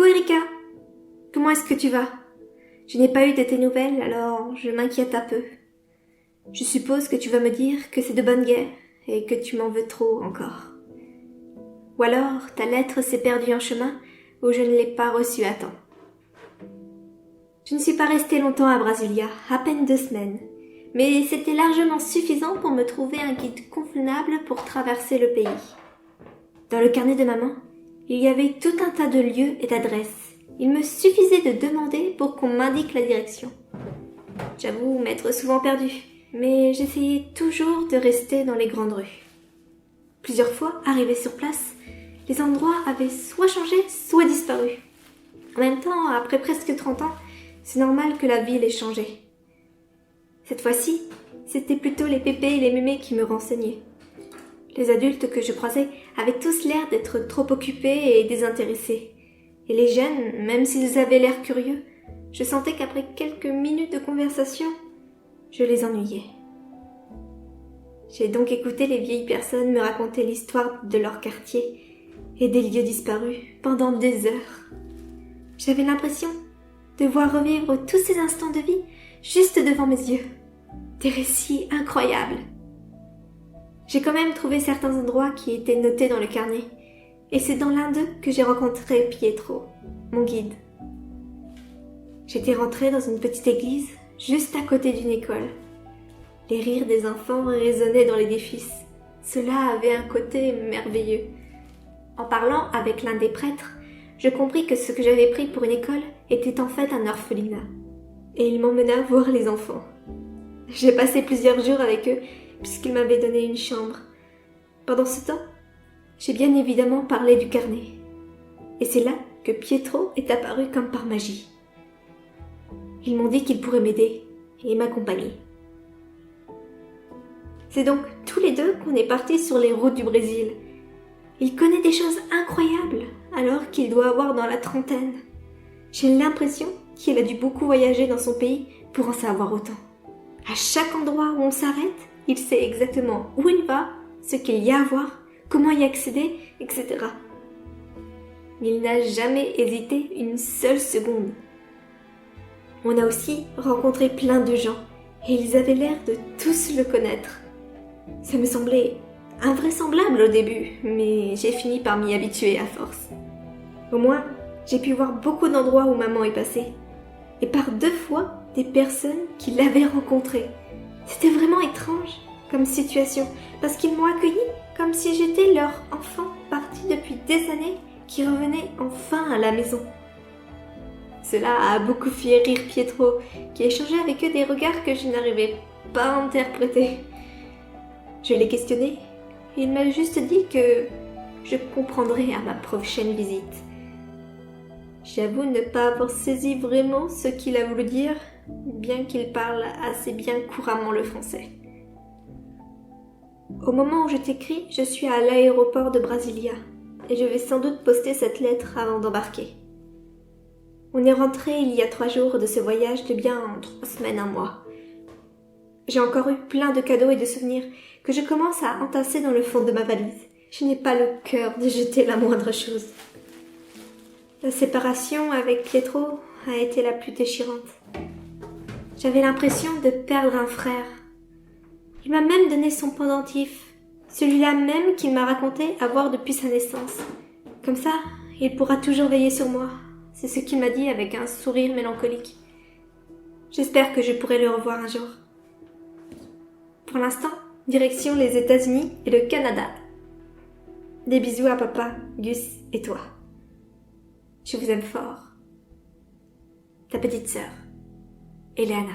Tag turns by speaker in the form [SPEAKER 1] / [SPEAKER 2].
[SPEAKER 1] Erika, comment est-ce que tu vas? Je n'ai pas eu de tes nouvelles, alors je m'inquiète un peu. Je suppose que tu vas me dire que c'est de bonne guerre et que tu m'en veux trop encore. Ou alors ta lettre s'est perdue en chemin ou je ne l'ai pas reçue à temps. Je ne suis pas restée longtemps à Brasilia, à peine 2 semaines, mais c'était largement suffisant pour me trouver un guide convenable pour traverser le pays. Dans le carnet de maman, il y avait tout un tas de lieux et d'adresses. Il me suffisait de demander pour qu'on m'indique la direction. J'avoue m'être souvent perdue, mais j'essayais toujours de rester dans les grandes rues. Plusieurs fois, arrivée sur place, les endroits avaient soit changé, soit disparu. En même temps, après presque 30 ans, c'est normal que la ville ait changé. Cette fois-ci, c'était plutôt les pépés et les mémés qui me renseignaient. Les adultes que je croisais avaient tous l'air d'être trop occupés et désintéressés. Et les jeunes, même s'ils avaient l'air curieux, je sentais qu'après quelques minutes de conversation, je les ennuyais. J'ai donc écouté les vieilles personnes me raconter l'histoire de leur quartier et des lieux disparus pendant des heures. J'avais l'impression de voir revivre tous ces instants de vie juste devant mes yeux. Des récits incroyables. J'ai quand même trouvé certains endroits qui étaient notés dans le carnet, et c'est dans l'un d'eux que j'ai rencontré Pietro, mon guide. J'étais rentrée dans une petite église juste à côté d'une école. Les rires des enfants résonnaient dans l'édifice. Cela avait un côté merveilleux. En parlant avec l'un des prêtres, je compris que ce que j'avais pris pour une école était en fait un orphelinat. Et il m'emmena voir les enfants. J'ai passé plusieurs jours avec eux puisqu'ils m'avaient donné une chambre. Pendant ce temps, j'ai bien évidemment parlé du carnet. Et c'est là que Pietro est apparu comme par magie. Ils m'ont dit qu'ils pourraient m'aider et m'accompagner. C'est donc tous les deux qu'on est partis sur les routes du Brésil. Il connaît des choses incroyables alors qu'il doit avoir dans la trentaine. J'ai l'impression qu'il a dû beaucoup voyager dans son pays pour en savoir autant. À chaque endroit où on s'arrête, il sait exactement où il va, ce qu'il y a à voir, comment y accéder, etc. Il n'a jamais hésité une seule seconde. On a aussi rencontré plein de gens et ils avaient l'air de tous le connaître. Ça me semblait invraisemblable au début, mais j'ai fini par m'y habituer à force. Au moins, j'ai pu voir beaucoup d'endroits où maman est passée. Et par 2 fois, des personnes qui l'avaient rencontrée. C'était vraiment étrange comme situation, parce qu'ils m'ont accueillie comme si j'étais leur enfant parti depuis des années qui revenait enfin à la maison. Cela a beaucoup fait rire Pietro, qui échangeait avec eux des regards que je n'arrivais pas à interpréter. Je l'ai questionné, et il m'a juste dit que je comprendrais à ma prochaine visite. J'avoue ne pas avoir saisi vraiment ce qu'il a voulu dire, bien qu'il parle assez bien couramment le français. Au moment où je t'écris, je suis à l'aéroport de Brasilia, et je vais sans doute poster cette lettre avant d'embarquer. On est rentré il y a 3 jours de ce voyage de bien 3 semaines, 1 mois. J'ai encore eu plein de cadeaux et de souvenirs que je commence à entasser dans le fond de ma valise. Je n'ai pas le cœur de jeter la moindre chose. La séparation avec Pietro a été la plus déchirante. J'avais l'impression de perdre un frère. Il m'a même donné son pendentif, celui-là même qu'il m'a raconté avoir depuis sa naissance. Comme ça, il pourra toujours veiller sur moi. C'est ce qu'il m'a dit avec un sourire mélancolique. J'espère que je pourrai le revoir un jour. Pour l'instant, direction les États-Unis et le Canada. Des bisous à papa, Gus et toi. Je vous aime fort. Ta petite sœur, Eleana.